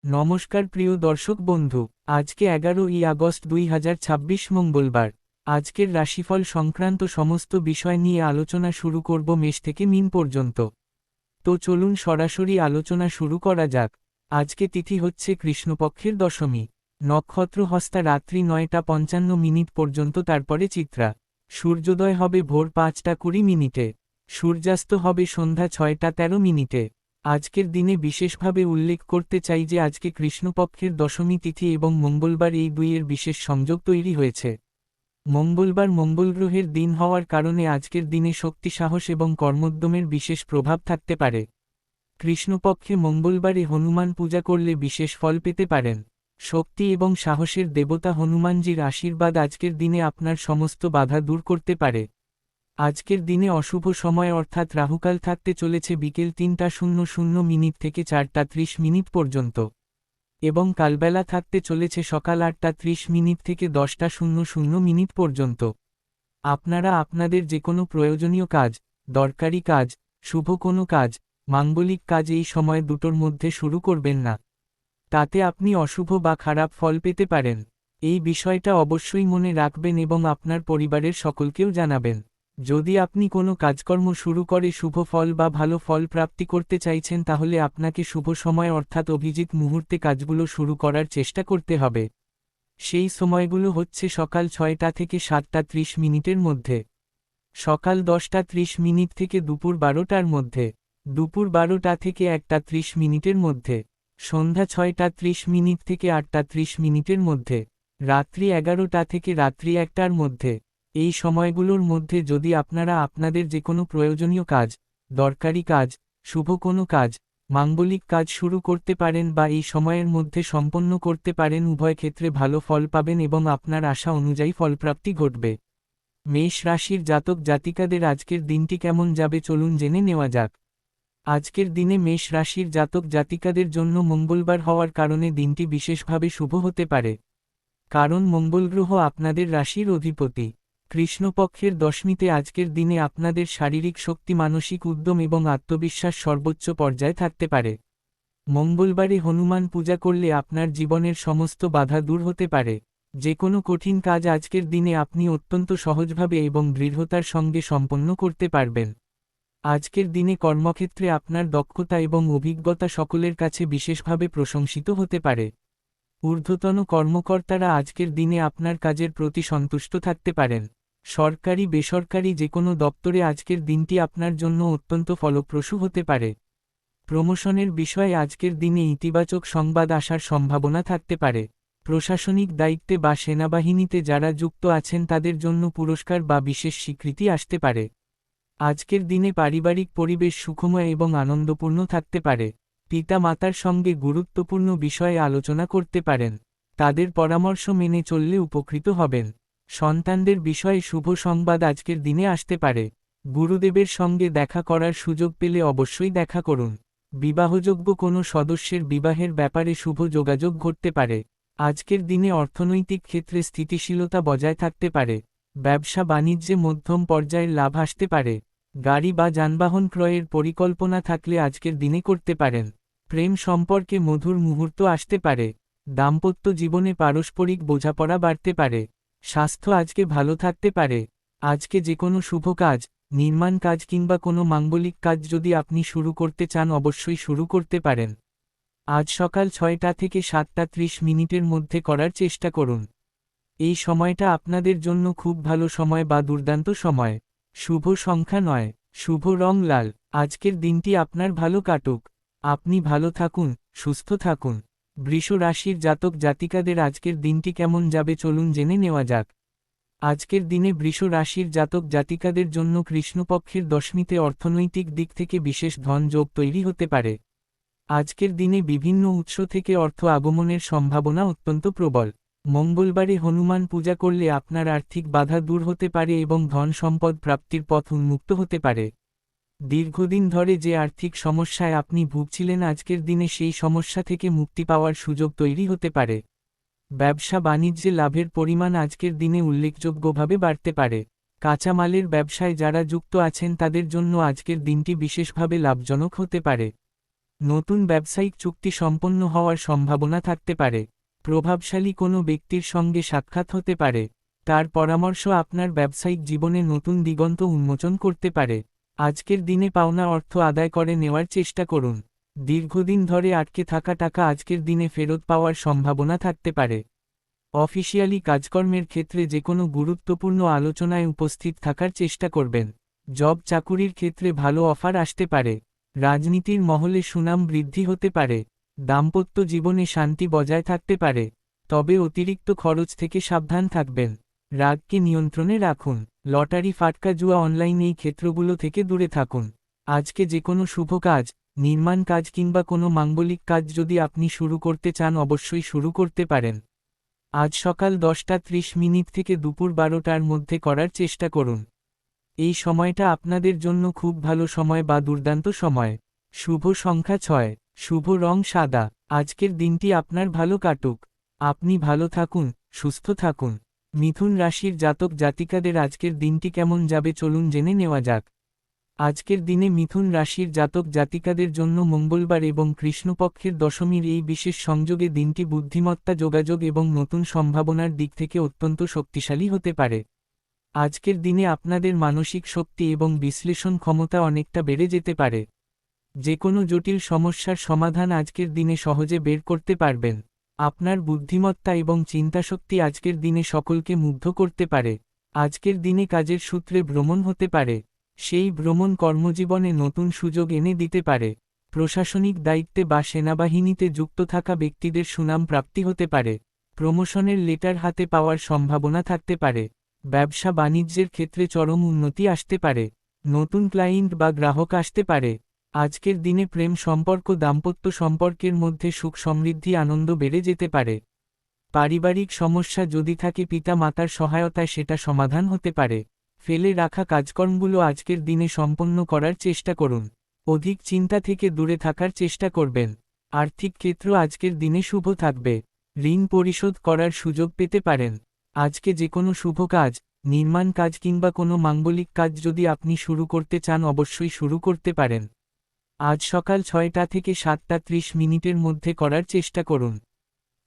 নমস্কার প্রিয় দর্শক বন্ধু, আজকে 11ই আগস্ট 2026 মঙ্গলবার। আজকের রাশিফল সংক্রান্ত সমস্ত বিষয় নিয়ে আলোচনা শুরু করব মেষ থেকে মীন পর্যন্ত। তো চলুন সরাসরি আলোচনা শুরু করা যাক। আজকে তিথি হচ্ছে কৃষ্ণপক্ষের দশমী। নক্ষত্র হস্তা রাত্রি 9টা 55 পর্যন্ত, তারপরে চিত্রা। সূর্যোদয় হবে ভোর 5টা 20। সূর্যাস্ত হবে সন্ধ্যা 6টা 13। আজকের দিনে বিশেষভাবে উল্লেখ করতে চাই যে আজকে কৃষ্ণপক্ষের দশমী তিথি এবং মঙ্গলবার, এই দুইয়ের বিশেষ সংযোগ তৈরি হয়েছে। মঙ্গলবার মঙ্গলগ্রহের দিন হওয়ার কারণে আজকের দিনে শক্তি, সাহস এবং কর্মোদ্যমের বিশেষ প্রভাব থাকতে পারে। কৃষ্ণপক্ষে মঙ্গলবারে হনুমান পূজা করলে বিশেষ ফল পেতে পারেন। শক্তি এবং সাহসের দেবতা হনুমানজির আশীর্বাদ আজকের দিনে আপনার সমস্ত বাধা দূর করতে পারে। আজকের দিনে অশুভ সময় অর্থাৎ রাহুকাল থাকতে চলেছে বিকেল 3টা 00 থেকে 4টা 30 পর্যন্ত, এবং কালবেলা থাকতে চলেছে সকাল 8টা 30 থেকে 10টা 00 পর্যন্ত। আপনারা আপনাদের যে কোনো প্রয়োজনীয় কাজ, দরকারি কাজ, শুভ কোনো কাজ, মাঙ্গলিক কাজ এই সময় দুটোর মধ্যে শুরু করবেন না। তাতে আপনি অশুভ বা খারাপ ফল পেতে পারেন। এই বিষয়টা অবশ্যই মনে রাখবেন এবং আপনার পরিবারের সকলকেও জানাবেন। যদি আপনি কোনো কাজকর্ম শুরু করে শুভ ফল বা ভালো ফল প্রাপ্তি করতে চাইছেন, তাহলে আপনাকে শুভ সময় অর্থাৎ অভিজিৎ মুহূর্তে কাজগুলো শুরু করার চেষ্টা করতে হবে। সেই সময়গুলো হচ্ছে সকাল 6টা থেকে 7টা 30 মধ্যে, সকাল 10টা 30 থেকে দুপুর 12টার মধ্যে, দুপুর 12টা থেকে 1টা 30 মধ্যে, সন্ধ্যা 6টা 30 থেকে 8টা 30 মধ্যে, রাত্রি 11টা থেকে রাত্রি 1টার মধ্যে। এই সময়গুলোর মধ্যে যদি আপনারা আপনাদের যে কোনো প্রয়োজনীয় কাজ, দরকারি কাজ, শুভ কোনো কাজ, মাঙ্গলিক কাজ শুরু করতে পারেন বা এই সময়ের মধ্যে সম্পন্ন করতে পারেন, উভয় ক্ষেত্রে ভালো ফল পাবেন এবং আপনার আশা অনুযায়ী ফলপ্রাপ্তি ঘটবে। মেষ রাশির জাতক জাতিকাদের আজকের দিনটি কেমন যাবে চলুন জেনে নেওয়া যাক। আজকের দিনে মেষ রাশির জাতক জাতিকাদের জন্য মঙ্গলবার হওয়ার কারণে দিনটি বিশেষভাবে শুভ হতে পারে। কারণ মঙ্গলগ্রহ আপনাদের রাশির অধিপতি। কৃষ্ণপক্ষের দশমীতে আজকের দিনে আপনাদের শারীরিক শক্তি, মানসিক উদ্যম এবং আত্মবিশ্বাস সর্বোচ্চ পর্যায়ে থাকতে পারে। মঙ্গলবারে হনুমান পূজা করলে আপনার জীবনের সমস্ত বাধা দূর হতে পারে। যে কোনো কঠিন কাজ আজকের দিনে আপনি অত্যন্ত সহজভাবে এবং দৃঢ়তার সঙ্গে সম্পন্ন করতে পারবেন। আজকের দিনে কর্মক্ষেত্রে আপনার দক্ষতা এবং অভিজ্ঞতা সকলের কাছে বিশেষভাবে প্রশংসিত হতে পারে। ঊর্ধ্বতন কর্মকর্তারা আজকের দিনে আপনার কাজের প্রতি সন্তুষ্ট থাকতে পারেন। সরকারি বেসরকারি যে কোনো দপ্তরে আজকের দিনটি আপনার জন্য অত্যন্ত ফলপ্রসূ হতে পারে। প্রমোশনের বিষয়ে আজকের দিনে ইতিবাচক সংবাদ আসার সম্ভাবনা থাকতে পারে। প্রশাসনিক দায়িত্বে বা সেনাবাহিনীতে যারা যুক্ত আছেন তাদের জন্য পুরস্কার বা বিশেষ স্বীকৃতি আসতে পারে। আজকের দিনে পারিবারিক পরিবেশ সুখময় এবং আনন্দপূর্ণ থাকতে পারে। পিতা মাতার সঙ্গে গুরুত্বপূর্ণ বিষয়ে আলোচনা করতে পারেন। তাদের পরামর্শ মেনে চললে উপকৃত হবেন। সন্তানদের বিষয়ে শুভ সংবাদ আজকের দিনে আসতে পারে। গুরুদেবের সঙ্গে দেখা করার সুযোগ পেলে অবশ্যই দেখা করুন। বিবাহযোগ্য কোনো সদস্যের বিবাহের ব্যাপারে শুভ যোগাযোগ ঘটতে পারে। আজকের দিনে অর্থনৈতিক ক্ষেত্রে স্থিতিশীলতা বজায় থাকতে পারে। ব্যবসা বাণিজ্যে মধ্যম পর্যায়ের লাভ আসতে পারে। গাড়ি বা যানবাহন ক্রয়ের পরিকল্পনা থাকলে আজকের দিনে করতে পারেন। প্রেম সম্পর্কে মধুর মুহূর্ত আসতে পারে। দাম্পত্য জীবনে পারস্পরিক বোঝাপড়া বাড়তে পারে। স্বাস্থ্য আজকে ভালো থাকতে পারে। আজকে যে কোনো শুভ কাজ, নির্মাণ কাজ কিংবা কোনো মাঙ্গলিক কাজ যদি আপনি শুরু করতে চান, অবশ্যই শুরু করতে পারেন। আজ সকাল 6টা থেকে 7টা 30 মধ্যে করার চেষ্টা করুন। এই সময়টা আপনাদের জন্য খুব ভালো সময় বা দুর্দান্ত সময়। শুভ সংখ্যা 9, শুভ রং লাল। আজকের দিনটি আপনার ভালো কাটুক। আপনি ভালো থাকুন, সুস্থ থাকুন। বৃষ রাশির জাতক জাতিকাদের আজকের দিনটি কেমন যাবে চলুন জেনে নেওয়া যাক। আজকের দিনে বৃষ রাশির জাতক জাতিকাদের জন্য কৃষ্ণপক্ষের দশমীতে অর্থনৈতিক দিক থেকে বিশেষ ধন যোগ তৈরি হতে পারে। আজকের দিনে বিভিন্ন উৎস থেকে অর্থ আগমনের সম্ভাবনা অত্যন্ত প্রবল। মঙ্গলবারে হনুমান পূজা করলে আপনার আর্থিক বাধা দূর হতে পারে এবং ধন সম্পদ প্রাপ্তির পথ উন্মুক্ত হতে পারে। দীর্ঘদিন ধরে যে আর্থিক সমস্যায় আপনি ভুগছিলেন, আজকের দিনে সেই সমস্যা থেকে মুক্তি পাওয়ার সুযোগ তৈরি হতে পারে। ব্যবসা বাণিজ্যে লাভের পরিমাণ আজকের দিনে উল্লেখযোগ্যভাবে বাড়তে পারে। কাঁচামালের ব্যবসায় যারা যুক্ত আছেন তাদের জন্য আজকের দিনটি বিশেষভাবে লাভজনক হতে পারে। নতুন ব্যবসায়িক চুক্তি সম্পন্ন হওয়ার সম্ভাবনা থাকতে পারে। প্রভাবশালী কোনো ব্যক্তির সঙ্গে সাক্ষাৎ হতে পারে। তার পরামর্শ আপনার ব্যবসায়িক জীবনে নতুন দিগন্ত উন্মোচন করতে পারে। আজকের দিনে পাওনা অর্থ আদায় করে নেওয়ার চেষ্টা করুন। দীর্ঘদিন ধরে আটকে থাকা টাকা আজকের দিনে ফেরত পাওয়ার সম্ভাবনা থাকতে পারে। অফিসিয়ালি কাজকর্মের ক্ষেত্রে যে কোনো গুরুত্বপূর্ণ আলোচনায় উপস্থিত থাকার চেষ্টা করবেন। জব চাকুরির ক্ষেত্রে ভালো অফার আসতে পারে। রাজনীতির মহলে সুনাম বৃদ্ধি হতে পারে। দাম্পত্য জীবনে শান্তি বজায় থাকতে পারে। তবে অতিরিক্ত খরচ থেকে সাবধান থাকবেন। রাগকে নিয়ন্ত্রণে রাখুন। লটারি ফাটকা জুয়া অনলাইন এই ক্ষেত্রগুলো থেকে দূরে থাকুন। আজকে যে কোনো শুভ কাজ, নির্মাণ কাজ কিংবা কোনো মাঙ্গলিক কাজ যদি আপনি শুরু করতে চান অবশ্যই শুরু করতে পারেন। আজ সকাল 10:30 থেকে দুপুর 12টার মধ্যে করার চেষ্টা করুন। এই সময়টা আপনাদের জন্য খুব ভালো সময় বা দুর্দান্ত সময়। শুভ সংখ্যা 6, শুভ রং সাদা। আজকের দিনটি আপনার ভালো কাটুক। আপনি ভালো থাকুন, সুস্থ থাকুন। মিথুন রাশির জাতক জাতিকাদের আজকের দিনটি কেমন যাবে চলুন জেনে নেওয়া যাক। আজকের দিনে মিথুন রাশির জাতক জাতিকাদের জন্য মঙ্গলবার এবং কৃষ্ণপক্ষের দশমীর এই বিশেষ সংযোগে দিনটি বুদ্ধিমত্তা, যোগাযোগ এবং নতুন সম্ভাবনার দিক থেকে অত্যন্ত শক্তিশালী হতে পারে। আজকের দিনে আপনাদের মানসিক শক্তি এবং বিশ্লেষণ ক্ষমতা অনেকটা বেড়ে যেতে পারে। যে কোনো জটিল সমস্যার সমাধান আজকের দিনে সহজে বের করতে পারবেন। আপনার বুদ্ধিমত্তা এবং চিন্তাশক্তি আজকের দিনে সকলকে মুগ্ধ করতে পারে। আজকের দিনে কাজের সূত্রে ভ্রমণ হতে পারে। সেই ভ্রমণ কর্মজীবনে নতুন সুযোগ এনে দিতে পারে। প্রশাসনিক দায়িত্বে বা সেনাবাহিনীতে যুক্ত থাকা ব্যক্তিদের সুনাম প্রাপ্তি হতে পারে। প্রমোশনের লেটার হাতে পাওয়ার সম্ভাবনা থাকতে পারে। ব্যবসা বাণিজ্যের ক্ষেত্রে চরম উন্নতি আসতে পারে। নতুন ক্লায়েন্ট বা গ্রাহক আসতে পারে। আজকের দিনে প্রেম সম্পর্ক, দাম্পত্য সম্পর্কের মধ্যে সুখ সমৃদ্ধি আনন্দ বেড়ে যেতে পারে। পারিবারিক সমস্যা যদি থাকে পিতা মাতার সহায়তায় সেটা সমাধান হতে পারে। ফেলে রাখা কাজকর্মগুলো আজকের দিনে সম্পন্ন করার চেষ্টা করুন। অধিক চিন্তা থেকে দূরে থাকার চেষ্টা করবেন। আর্থিক ক্ষেত্র আজকের দিনে শুভ থাকবে। ঋণ পরিশোধ করার সুযোগ পেতে পারেন। আজকে যে কোনো শুভ কাজ, নির্মাণ কাজ কিংবা কোনো মাঙ্গলিক কাজ যদি আপনি শুরু করতে চান অবশ্যই শুরু করতে পারেন। আজ সকাল 6টা থেকে 7:30 মধ্যে করার চেষ্টা করুন।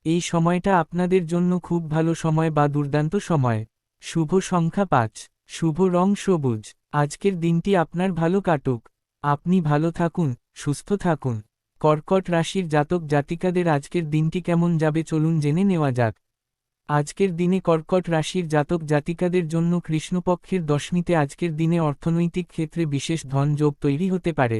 এই সময়টা আপনাদের জন্য খুব ভালো সময় বা দুর্দান্ত সময়। শুভ সংখ্যা 5, শুভ রং সবুজ। আজকের দিনটি আপনার ভালো কাটুক। আপনি ভালো থাকুন, সুস্থ থাকুন। কর্কট রাশির জাতক জাতিকাদের আজকের দিনটি কেমন যাবে চলুন জেনে নেওয়া যাক। আজকের দিনে কর্কট রাশির জাতক জাতিকাদের জন্য কৃষ্ণপক্ষের দশমীতে আজকের দিনে অর্থনৈতিক ক্ষেত্রে বিশেষ ধন যোগ তৈরি হতে পারে।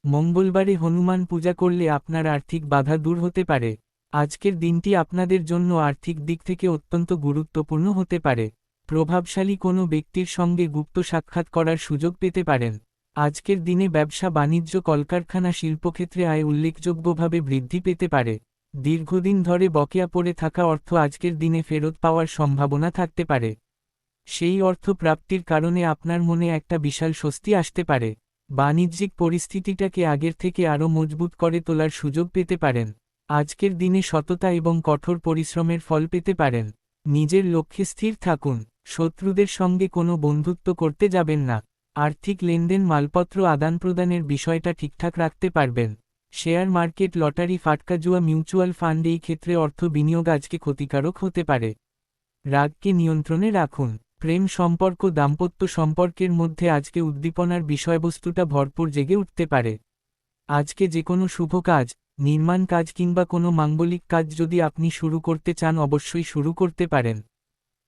মঙ্গলবারে হনুমান পূজা করলে আপনার আর্থিক বাধা দূর হতে পারে। আজকের দিনটি আপনাদের জন্য আর্থিক দিক থেকে অত্যন্ত গুরুত্বপূর্ণ হতে পারে। প্রভাবশালী কোনো ব্যক্তির সঙ্গে গুপ্ত সাক্ষাৎ করার সুযোগ পেতে পারেন। আজকের দিনে ব্যবসা বাণিজ্য, কলকারখানা, শিল্পক্ষেত্রে আয় উল্লেখযোগ্যভাবে বৃদ্ধি পেতে পারে। দীর্ঘদিন ধরে বকেয়া পড়ে থাকা অর্থ আজকের দিনে ফেরত পাওয়ার সম্ভাবনা থাকতে পারে। সেই অর্থ প্রাপ্তির কারণে আপনার মনে একটা বিশাল স্বস্তি আসতে পারে। বাণিজ্যিক পরিস্থিতিটাকে আগের থেকে আরও মজবুত করে তোলার সুযোগ পেতে পারেন। আজকের দিনে সততা এবং কঠোর পরিশ্রমের ফল পেতে পারেন। নিজের লক্ষ্যে স্থির থাকুন। শত্রুদের সঙ্গে কোনো বন্ধুত্ব করতে যাবেন না। আর্থিক লেনদেন, মালপত্র আদান-প্রদানের বিষয়টা ঠিকঠাক রাখতে পারবেন। শেয়ার মার্কেট, লটারি ফাটকা জুয়া, মিউচুয়াল ফান্ড এই ক্ষেত্রে অর্থ বিনিয়োগ আজকে ক্ষতিকারক হতে পারে। রাগকে নিয়ন্ত্রণে রাখুন। প্রেম সম্পর্ক, দাম্পত্য সম্পর্কের মধ্যে আজকে উদ্দীপনার বিষয়বস্তুটা ভরপুর জেগে উঠতে পারে। আজকে যে কোনো শুভ কাজ, নির্মাণ কাজ কিংবা কোনো মাঙ্গলিক কাজ যদি আপনি শুরু করতে চান অবশ্যই শুরু করতে পারেন।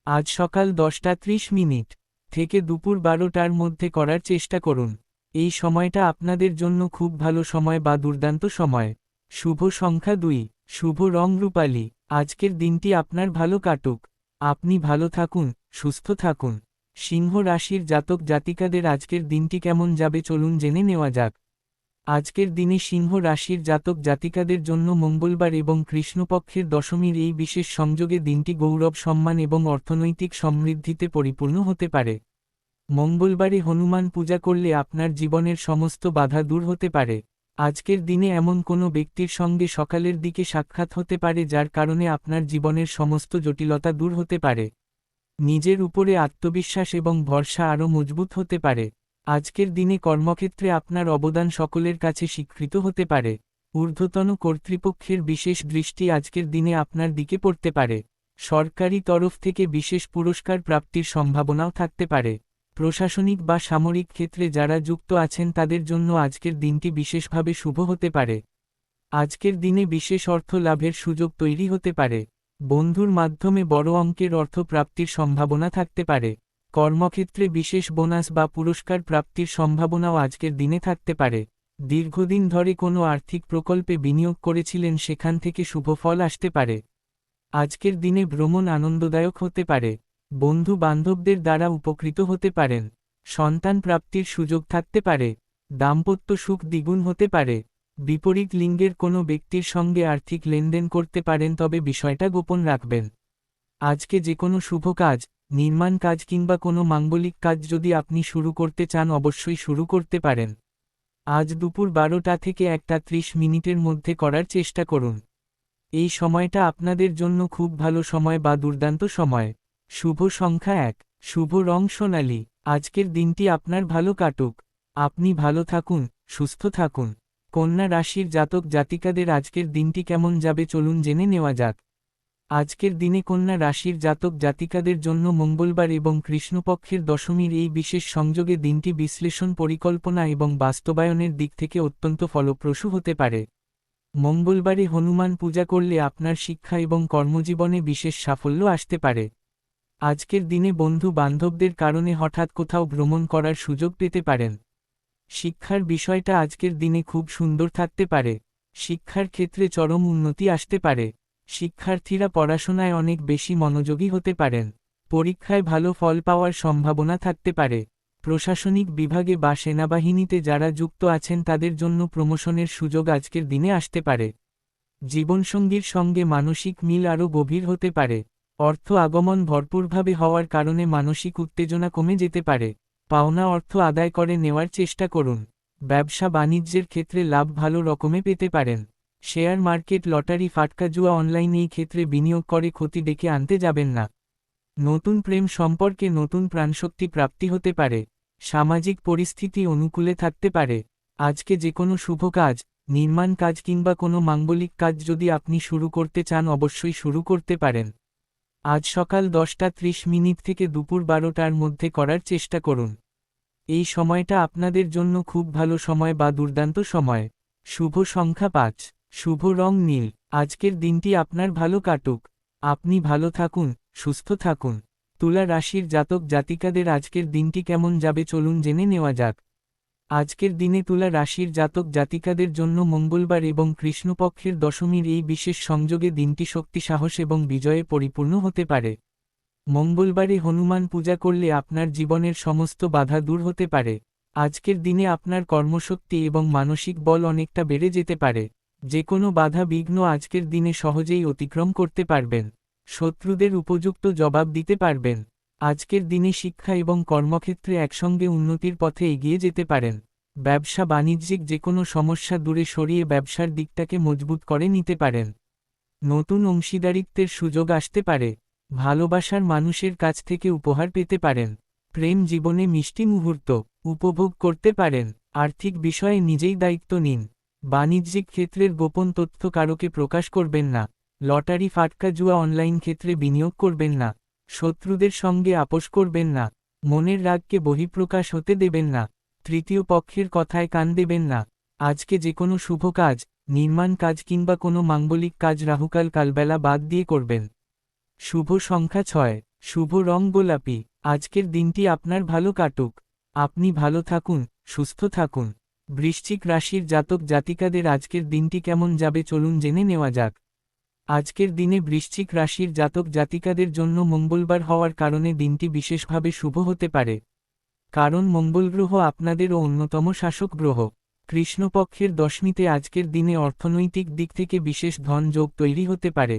আজ সকাল 10:30 থেকে দুপুর 12টার মধ্যে করার চেষ্টা করুন। এই সময়টা আপনাদের জন্য খুব ভালো সময় বা দুর্দান্ত সময়। শুভ সংখ্যা 2, শুভ রং রূপালী। আজকের দিনটি আপনার ভালো কাটুক। আপনি ভালো থাকুন, সুস্থ থাকুন। সিংহ রাশির জাতক জাতিকাদের আজকের দিনটি কেমন যাবে চলুন জেনে নেওয়া যাক। আজকের দিনে সিংহ রাশির জাতক জাতিকাদের জন্য মঙ্গলবার এবং কৃষ্ণপক্ষের দশমীর এই বিশেষ সংযোগে দিনটি গৌরব, সম্মান এবং অর্থনৈতিক সমৃদ্ধিতে পরিপূর্ণ হতে পারে। মঙ্গলবারে হনুমান পূজা করলে আপনার জীবনের সমস্ত বাধা দূর হতে পারে। আজকের দিনে এমন কোনো ব্যক্তির সঙ্গে সকালের দিকে সাক্ষাৎ হতে পারে যার কারণে আপনার জীবনের সমস্ত জটিলতা দূর হতে পারে। নিজের উপরে আত্মবিশ্বাস এবং ভরসা আরও মজবুত হতে পারে। আজকের দিনে কর্মক্ষেত্রে আপনার অবদান সকলের কাছে স্বীকৃত হতে পারে। ঊর্ধ্বতন কর্তৃপক্ষের বিশেষ দৃষ্টি আজকের দিনে আপনার দিকে পড়তে পারে। সরকারি তরফ থেকে বিশেষ পুরস্কার প্রাপ্তির সম্ভাবনাও থাকতে পারে। প্রশাসনিক বা সামরিক ক্ষেত্রে যারা যুক্ত আছেন তাদের জন্য আজকের দিনটি বিশেষভাবে শুভ হতে পারে। আজকের দিনে বিশেষ অর্থ লাভের সুযোগ তৈরি হতে পারে। বন্ধুর মাধ্যমে বড় অঙ্কের অর্থ প্রাপ্তির সম্ভাবনা থাকতে পারে। কর্মক্ষেত্রে বিশেষ বোনাস বা পুরস্কার প্রাপ্তির সম্ভাবনাও আজকের দিনে থাকতে পারে। দীর্ঘদিন ধরে কোনো আর্থিক প্রকল্পে বিনিয়োগ করেছিলেন সেখান থেকে শুভ ফল আসতে পারে। আজকের দিনে ভ্রমণ আনন্দদায়ক হতে পারে। বন্ধু বান্ধবদের দ্বারা উপকৃত হতে পারেন। সন্তান প্রাপ্তির সুযোগ থাকতে পারে। দাম্পত্য সুখ দ্বিগুণ হতে পারে। বিপরীত লিঙ্গের কোনো ব্যক্তির সঙ্গে আর্থিক লেনদেন করতে পারেন, তবে বিষয়টা গোপন রাখবেন। আজকে যে কোনো শুভ কাজ, নির্মাণ কাজ কিংবা কোনো মাঙ্গলিক কাজ যদি আপনি শুরু করতে চান অবশ্যই শুরু করতে পারেন। আজ দুপুর 12টা থেকে 1:30 মিনিটের মধ্যে করার চেষ্টা করুন। এই সময়টা আপনাদের জন্য খুব ভালো সময় বা দুর্দান্ত সময়। শুভ সংখ্যা 1, শুভ রং সোনালী। আজকের দিনটি আপনার ভালো কাটুক। আপনি ভালো থাকুন, সুস্থ থাকুন। কন্যা রাশির জাতক জাতিকাদের আজকের দিনটি কেমন যাবে চলুন জেনে নেওয়া যাক। আজকের দিনে কন্যা রাশির জাতক জাতিকাদের জন্য মঙ্গলবার এবং কৃষ্ণপক্ষের দশমীর এই বিশেষ সংযোগে দিনটি বিশ্লেষণ, পরিকল্পনা এবং বাস্তবায়নের দিক থেকে অত্যন্ত ফলপ্রসূ হতে পারে। মঙ্গলবারে হনুমান পূজা করলে আপনার শিক্ষা এবং কর্মজীবনে বিশেষ সাফল্য আসতে পারে। আজকের দিনে বন্ধু বান্ধবদের কারণে হঠাৎ কোথাও ভ্রমণ করার সুযোগ পেতে পারেন। শিক্ষার বিষয়টা আজকের দিনে খুব সুন্দর থাকতে পারে। শিক্ষার ক্ষেত্রে চরম উন্নতি আসতে পারে। শিক্ষার্থীরা পড়াশোনায় অনেক বেশি মনোযোগী হতে পারেন। পরীক্ষায় ভালো ফল পাওয়ার সম্ভাবনা থাকতে পারে। প্রশাসনিক বিভাগে বা সেনাবাহিনীতে যারা যুক্ত আছেন তাদের জন্য প্রমোশনের সুযোগ আজকের দিনে আসতে পারে। জীবনসঙ্গীর সঙ্গে মানসিক মিল আরও গভীর হতে পারে। অর্থ আগমন ভরপুরভাবে হওয়ার কারণে মানসিক উত্তেজনা কমে যেতে পারে। পাওনা অর্থ আদায় করে নেওয়ার চেষ্টা করুন। ব্যবসা বাণিজ্যের ক্ষেত্রে লাভ ভালো রকমে পেতে পারেন। শেয়ার মার্কেট, লটারি, ফাটকা, জুয়া, অনলাইন এই ক্ষেত্রে বিনিয়োগ করে ক্ষতি ডেকে আনতে যাবেন না। নতুন প্রেম সম্পর্কে নতুন প্রাণশক্তি প্রাপ্তি হতে পারে। সামাজিক পরিস্থিতি অনুকূলে থাকতে পারে। আজকে যে কোনো শুভ কাজ, নির্মাণ কাজ কিংবা কোনো মাঙ্গলিক কাজ যদি আপনি শুরু করতে চান অবশ্যই শুরু করতে পারেন। আজ সকাল 10:30 মিনিট থেকে দুপুর 12টার মধ্যে করার চেষ্টা করুন। এই সময়টা আপনাদের জন্য খুব ভালো সময় বা দুর্দান্ত সময়। শুভ সংখ্যা 5, শুভ রং নীল। আজকের দিনটি আপনার ভালো কাটুক। আপনি ভালো থাকুন, সুস্থ থাকুন। তুলা রাশির জাতক জাতিকাদের আজকের দিনটি কেমন যাবে চলুন জেনে নেওয়া যাক। আজকের দিনে তুলা রাশির জাতক জাতিকাদের জন্য মঙ্গলবার এবং কৃষ্ণপক্ষের দশমীর এই বিশেষ সংযোগে দিনটি শক্তি, সাহস এবং বিজয়ে পরিপূর্ণ হতে পারে। মঙ্গলবারে হনুমান পূজা করলে আপনার জীবনের সমস্ত বাধা দূর হতে পারে। আজকের দিনে আপনার কর্মশক্তি এবং মানসিক বল অনেকটা বেড়ে যেতে পারে। যে কোনো বাধা বিঘ্ন আজকের দিনে সহজেই অতিক্রম করতে পারবেন। শত্রুদের উপযুক্ত জবাব দিতে পারবেন। আজকের দিনে শিক্ষা এবং কর্মক্ষেত্রে একসঙ্গে উন্নতির পথে এগিয়ে যেতে পারেন। ব্যবসা বাণিজ্যিক যে কোনো সমস্যা দূরে সরিয়ে ব্যবসার দিকটাকে মজবুত করে নিতে পারেন। নতুন অংশীদারিত্বের সুযোগ আসতে পারে। ভালোবাসার মানুষের কাছ থেকে উপহার পেতে পারেন। প্রেম জীবনে মিষ্টি মুহূর্ত উপভোগ করতে পারেন। আর্থিক বিষয়ে নিজেই দায়িত্ব নিন। বাণিজ্যিক ক্ষেত্রের গোপন তথ্য কারোকে প্রকাশ করবেন না। লটারি, ফাটকা, জুয়া, অনলাইন ক্ষেত্রে বিনিয়োগ করবেন না। শত্রুদের সঙ্গে আপোষ করবেন না। মনের রাগকে বহিঃপ্রকাশ হতে দেবেন না। তৃতীয় পক্ষের কথায় কান দেবেন না। আজকে যে কোনো শুভ কাজ, নির্মাণ কাজ কিংবা কোনো মাঙ্গলিক কাজ রাহুকাল কালবেলা বাদ দিয়ে করবেন। শুভ সংখ্যা 6, শুভ রং গোলাপি। আজকের দিনটি আপনার ভালো কাটুক। আপনি ভালো থাকুন, সুস্থ থাকুন। বৃশ্চিক রাশির জাতক জাতিকাদের আজকের দিনটি কেমন যাবে চলুন জেনে নেওয়া যাক। আজকের দিনে বৃশ্চিক রাশির জাতক জাতিকাদের জন্য মঙ্গলবার হওয়ার কারণে দিনটি বিশেষভাবে শুভ হতে পারে। কারণ মঙ্গল গ্রহ আপনাদেরও অন্যতম শাসক গ্রহ। কৃষ্ণপক্ষের দশমীতে আজকের দিনে অর্থনৈতিক দিক থেকে বিশেষ ধন যোগ তৈরি হতে পারে।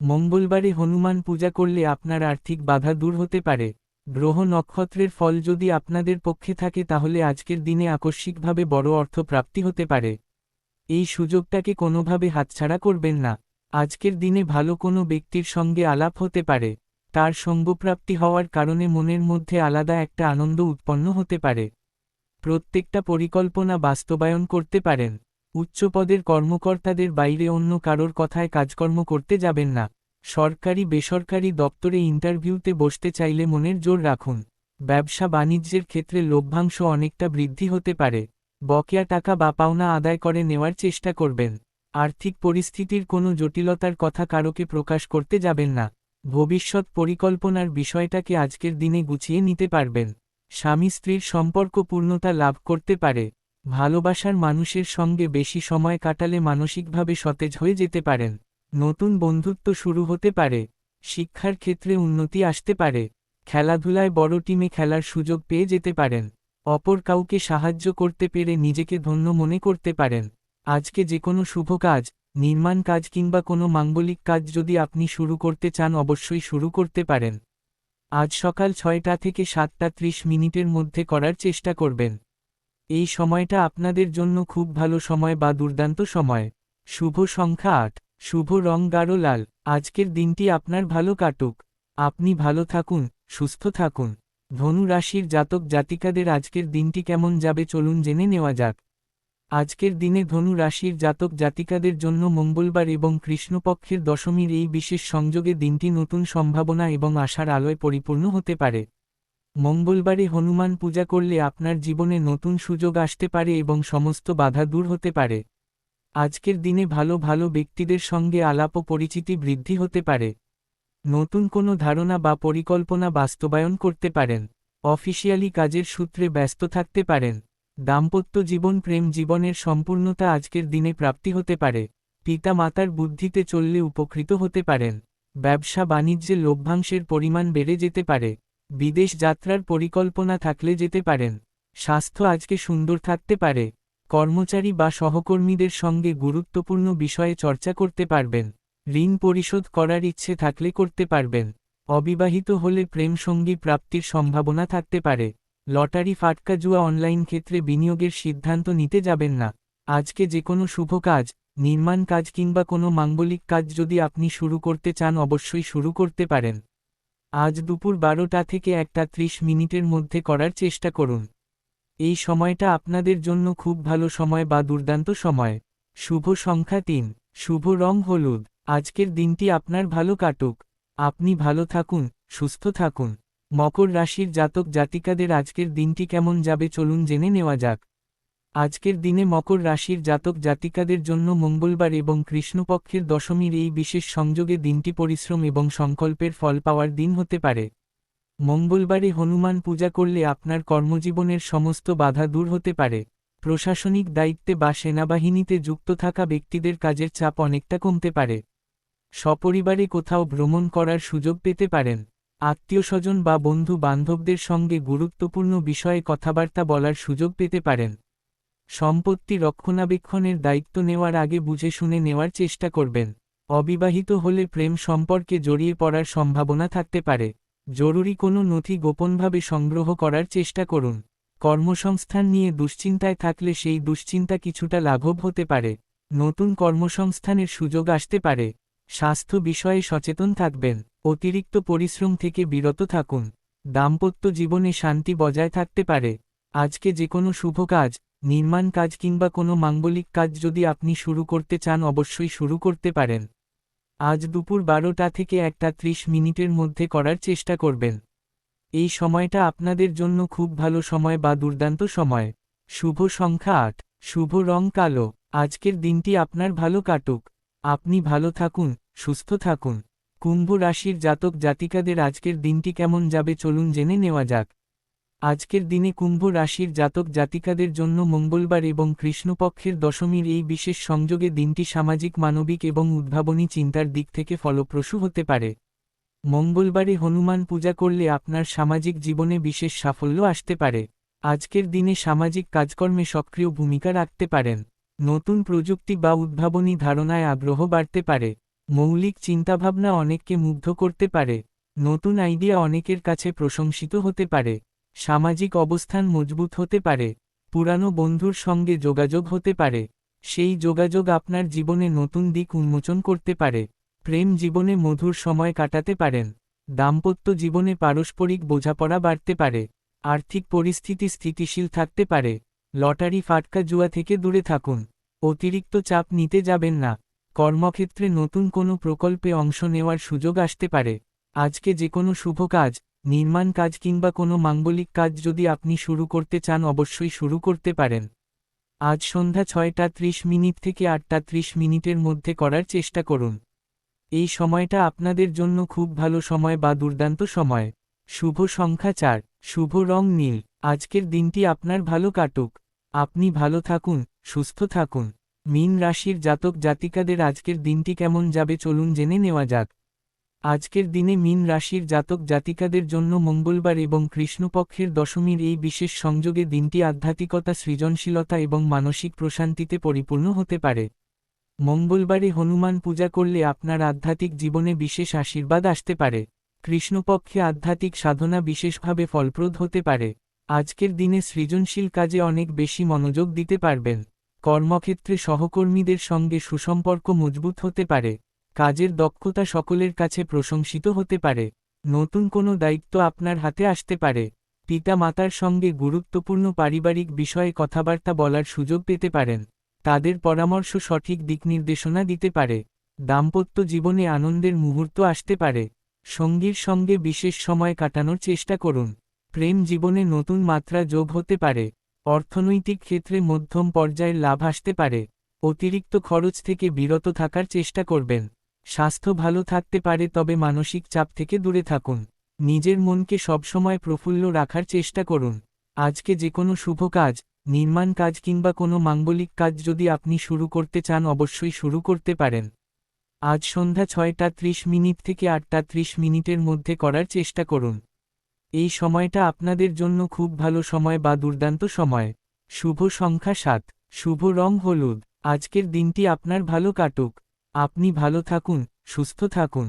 মঙ্গলবারে হনুমান পূজা করলে আপনার আর্থিক বাধা দূর হতে পারে। গ্রহ নক্ষত্রের ফল যদি আপনাদের পক্ষে থাকে তাহলে আজকের দিনে আকস্মিকভাবে বড় অর্থ প্রাপ্তি হতে পারে। এই সুযোগটাকে কোনোভাবে হাতছাড়া করবেন না। আজকের দিনে ভালো কোনো ব্যক্তির সঙ্গে আলাপ হতে পারে। তার সঙ্গপ্রাপ্তি হওয়ার কারণে মনের মধ্যে আলাদা একটা আনন্দ উৎপন্ন হতে পারে। প্রত্যেকটা পরিকল্পনা বাস্তবায়ন করতে পারেন। উচ্চপদের কর্মকর্তাদের বাইরে অন্য কারোর কথায় কাজকর্ম করতে যাবেন না। সরকারি বেসরকারি দপ্তরে ইন্টারভিউতে বসতে চাইলে মনের জোর রাখুন। ব্যবসা বাণিজ্যের ক্ষেত্রে লভ্যাংশ অনেকটা বৃদ্ধি হতে পারে। বকেয়া টাকা বা পাওনা আদায় করে নেওয়ার চেষ্টা করবেন। আর্থিক পরিস্থিতির কোনো জটিলতার কথা কারোকে প্রকাশ করতে যাবেন না। ভবিষ্যৎ পরিকল্পনার বিষয়টাকে আজকের দিনে গুছিয়ে নিতে পারবেন। স্বামী স্ত্রীর সম্পর্ক পূর্ণতা লাভ করতে পারে। ভালোবাসার মানুষের সঙ্গে বেশি সময় কাটালে মানসিকভাবে সতেজ হয়ে যেতে পারেন। নতুন বন্ধুত্ব শুরু হতে পারে। শিক্ষার ক্ষেত্রে উন্নতি আসতে পারে। খেলাধুলায় বড় টিমে খেলার সুযোগ পেয়ে যেতে পারেন। অপর কাউকে সাহায্য করতে পেরে নিজেকে ধন্য মনে করতে পারেন। আজকে যে কোনো শুভ কাজ, নির্মাণ কাজ কিংবা কোনো মাঙ্গলিক কাজ যদি আপনি শুরু করতে চান অবশ্যই শুরু করতে পারেন। আজ সকাল 6টা থেকে 7:30 মধ্যে করার চেষ্টা করবেন। এই সময়টা আপনাদের জন্য খুব ভালো সময় বা দুর্দান্ত সময়। শুভ সংখ্যা 8। শুভ রং গাঢ় লাল। আজকের দিনটি আপনার ভালো কাটুক। আপনি ভালো থাকুন, সুস্থ থাকুন। ধনু রাশির জাতক জাতিকাদের আজকের দিনটি কেমন যাবে চলুন জেনে নেওয়া যাক। আজকের দিনে ধনু রাশির জাতক জাতিকাদের জন্য মঙ্গলবার এবং কৃষ্ণপক্ষের দশমীর এই বিশেষ সংযোগে দিনটি নতুন সম্ভাবনা এবং আশার আলোয় পরিপূর্ণ হতে পারে। মঙ্গলবারে হনুমান পূজা করলে আপনার জীবনে নতুন সুযোগ আসতে পারে এবং সমস্ত বাধা দূর হতে পারে। আজকের দিনে ভালো ভালো ব্যক্তিদের সঙ্গে আলাপ ও পরিচিতি বৃদ্ধি হতে পারে। নতুন কোনো ধারণা বা পরিকল্পনা বাস্তবায়ন করতে পারেন। অফিসিয়ালি কাজের সূত্রে ব্যস্ত থাকতে পারেন। দাম্পত্য জীবন প্রেম জীবনের সম্পূর্ণতা আজকের দিনে প্রাপ্তি হতে পারে। পিতা মাতার বুদ্ধিতে চললে উপকৃত হতে পারেন। ব্যবসা বাণিজ্যে লভ্যাংশের পরিমাণ বেড়ে যেতে পারে। বিদেশ যাত্রার পরিকল্পনা থাকলে যেতে পারেন। স্বাস্থ্য আজকে সুন্দর থাকতে পারে। কর্মচারী বা সহকর্মীদের সঙ্গে গুরুত্বপূর্ণ বিষয়ে চর্চা করতে পারবেন। ঋণ পরিশোধ করার ইচ্ছে থাকলে করতে পারবেন। অবিবাহিত হলে প্রেমসঙ্গী প্রাপ্তির সম্ভাবনা থাকতে পারে। লটারি ফাটকা জুয়া অনলাইন ক্ষেত্রে বিনিয়োগের সিদ্ধান্ত নিতে যাবেন না। আজকে যে কোনো শুভ কাজ, নির্মাণ কাজ কিংবা কোনো মাঙ্গলিক কাজ যদি আপনি শুরু করতে চান অবশ্যই শুরু করতে পারেন। আজ দুপুর 12টা থেকে 1:30 মধ্যে করার চেষ্টা করুন। এই সময়টা আপনাদের জন্য খুব ভালো সময় বা দুর্দান্ত সময়। শুভ সংখ্যা 3। শুভ রং হলুদ। আজকের দিনটি আপনার ভালো কাটুক। আপনি ভালো থাকুন, সুস্থ থাকুন। মকর রাশির জাতক জাতিকাদের আজকের দিনটি কেমন যাবে চলুন জেনে নেওয়া যাক। আজকের দিনে মকর রাশির জাতক জাতিকাদের জন্য মঙ্গলবার এবং কৃষ্ণপক্ষের দশমীর এই বিশেষ সংযোগে দিনটি পরিশ্রম এবং সংকল্পের ফল পাওয়ার দিন হতে পারে। মঙ্গলবারে হনুমান পূজা করলে আপনার কর্মজীবনের সমস্ত বাধা দূর হতে পারে। প্রশাসনিক দায়িত্বে বা সেনাবাহিনীতে যুক্ত থাকা ব্যক্তিদের কাজের চাপ অনেকটা কমতে পারে। সপরিবারে কোথাও ভ্রমণ করার সুযোগ পেতে পারেন। আত্মীয়স্বজন বা বন্ধু বান্ধবদের সঙ্গে গুরুত্বপূর্ণ বিষয়ে কথাবার্তা বলার সুযোগ পেতে পারেন। সম্পত্তি রক্ষণাবেক্ষণের দায়িত্ব নেওয়ার আগে বুঝে শুনে নেওয়ার চেষ্টা করবেন। অবিবাহিত হলে প্রেম সম্পর্কে জড়িয়ে পড়ার সম্ভাবনা থাকতে পারে। জরুরি কোনো নথি গোপনভাবে সংগ্রহ করার চেষ্টা করুন। কর্মসংস্থান নিয়ে দুশ্চিন্তায় থাকলে সেই দুশ্চিন্তা কিছুটা লাঘব হতে পারে। নতুন কর্মসংস্থানের সুযোগ আসতে পারে। স্বাস্থ্য বিষয়ে সচেতন থাকবেন। অতিরিক্ত পরিশ্রম থেকে বিরত থাকুন। দাম্পত্য জীবনে শান্তি বজায় থাকতে পারে। আজকে যে কোনো শুভ কাজ, নির্মাণ কাজ কিংবা কোনো মাঙ্গলিক কাজ যদি আপনি শুরু করতে চান অবশ্যই শুরু করতে পারেন। আজ দুপুর 12টা থেকে 1:30 মধ্যে করার চেষ্টা করবেন। এই সময়টা আপনাদের জন্য খুব ভালো সময় বা দুর্দান্ত সময়। শুভ সংখ্যা 8। শুভ রং কালো। আজকের দিনটি আপনার ভালো কাটুক। আপনি ভালো থাকুন, সুস্থ থাকুন। কুম্ভ রাশির জাতক জাতিকাদের আজকের দিনটি কেমন যাবে চলুন জেনে নেওয়া যাক। আজকের দিনে কুম্ভ রাশির জাতক জাতিকাদের জন্য মঙ্গলবার এবং কৃষ্ণপক্ষের দশমীর এই বিশেষ সংযোগে দিনটি সামাজিক মানবিক এবং উদ্ভাবনী চিন্তার দিক থেকে ফলপ্রসূ হতে পারে। মঙ্গলবারে হনুমান পূজা করলে আপনার সামাজিক জীবনে বিশেষ সাফল্য আসতে পারে। আজকের দিনে সামাজিক কাজকর্মে সক্রিয় ভূমিকা রাখতে পারেন। নতুন প্রযুক্তি বা উদ্ভাবনী ধারণায় আগ্রহ বাড়তে পারে। মৌলিক চিন্তাভাবনা অনেককে মুগ্ধ করতে পারে। নতুন আইডিয়া অনেকের কাছে প্রশংসিত হতে পারে। সামাজিক অবস্থান মজবুত হতে পারে। পুরানো বন্ধুর সঙ্গে যোগাযোগ হতে পারে। সেই যোগাযোগ আপনার জীবনে নতুন দিক উন্মোচন করতে পারে। প্রেম জীবনে মধুর সময় কাটাতে পারেন। দাম্পত্য জীবনে পারস্পরিক বোঝাপড়া বাড়তে পারে। আর্থিক পরিস্থিতি স্থিতিশীল থাকতে পারে। লটারি ফাটকা জুয়া থেকে দূরে থাকুন। অতিরিক্ত চাপ নিতে যাবেন না। কর্মক্ষেত্রে নতুন কোনো প্রকল্পে অংশ নেওয়ার সুযোগ আসতে পারে। আজকে যে কোনো শুভ কাজ, নির্মাণ কাজ কিংবা কোনো মাঙ্গলিক কাজ যদি আপনি শুরু করতে চান অবশ্যই শুরু করতে পারেন। আজ সন্ধ্যা 6:30 থেকে 8:30 মধ্যে করার চেষ্টা করুন। এই সময়টা আপনাদের জন্য খুব ভালো সময় বা দুর্দান্ত সময়। শুভ সংখ্যা 4, শুভ রং নীল। আজকের দিনটি আপনার ভালো কাটুক। আপনি ভালো থাকুন, সুস্থ থাকুন। মীন রাশির জাতক জাতিকাদের আজকের দিনটি কেমন যাবে চলুন জেনে নেওয়া যাক। আজকের দিনে মীন রাশির জাতক জাতিকাদের জন্য মঙ্গলবার এবং কৃষ্ণপক্ষের দশমীর এই বিশেষ সংযোগে দিনটি আধ্যাত্মিকতা, সৃজনশীলতা এবং মানসিক প্রশান্তিতে পরিপূর্ণ হতে পারে। মঙ্গলবারে হনুমান পূজা করলে আপনার আধ্যাত্মিক জীবনে বিশেষ আশীর্বাদ আসতে পারে। কৃষ্ণপক্ষে আধ্যাত্মিক সাধনা বিশেষভাবে ফলপ্রদ হতে পারে। আজকের দিনে সৃজনশীল কাজে অনেক বেশি মনোযোগ দিতে পারবেন। কর্মক্ষেত্রে সহকর্মীদের সঙ্গে সুসম্পর্ক মজবুত হতে পারে। কাজের দক্ষতা সকলের কাছে প্রশংসিত হতে পারে। নতুন কোনো দায়িত্ব আপনার হাতে আসতে পারে। পিতা মাতার সঙ্গে গুরুত্বপূর্ণ পারিবারিক বিষয়ে কথাবার্তা বলার সুযোগ পেতে পারেন। তাদের পরামর্শ সঠিক দিকনির্দেশনা দিতে পারে। দাম্পত্য জীবনে আনন্দের মুহূর্ত আসতে পারে। সঙ্গীর সঙ্গে বিশেষ সময় কাটানোর চেষ্টা করুন। প্রেম জীবনে নতুন মাত্রা যোগ হতে পারে। অর্থনৈতিক ক্ষেত্রে মধ্যম পর্যায়ের লাভ আসতে পারে। অতিরিক্ত খরচ থেকে বিরত থাকার চেষ্টা করবেন। স্বাস্থ্য ভালো থাকতে পারে, তবে মানসিক চাপ থেকে দূরে থাকুন। নিজের মনকে সবসময় প্রফুল্ল রাখার চেষ্টা করুন। আজকে যে কোনো শুভ কাজ, নির্মাণ কাজ কিংবা কোনো মাঙ্গলিক কাজ যদি আপনি শুরু করতে চান অবশ্যই শুরু করতে পারেন। আজ সন্ধ্যা 6:30 থেকে 8:30 মধ্যে করার চেষ্টা করুন। এই সময়টা আপনাদের জন্য খুব ভালো সময় বা দুর্দান্ত সময়। শুভ সংখ্যা 7, শুভ রং হলুদ। আজকের দিনটি আপনার ভালো কাটুক। আপনি ভালো থাকুন, সুস্থ থাকুন।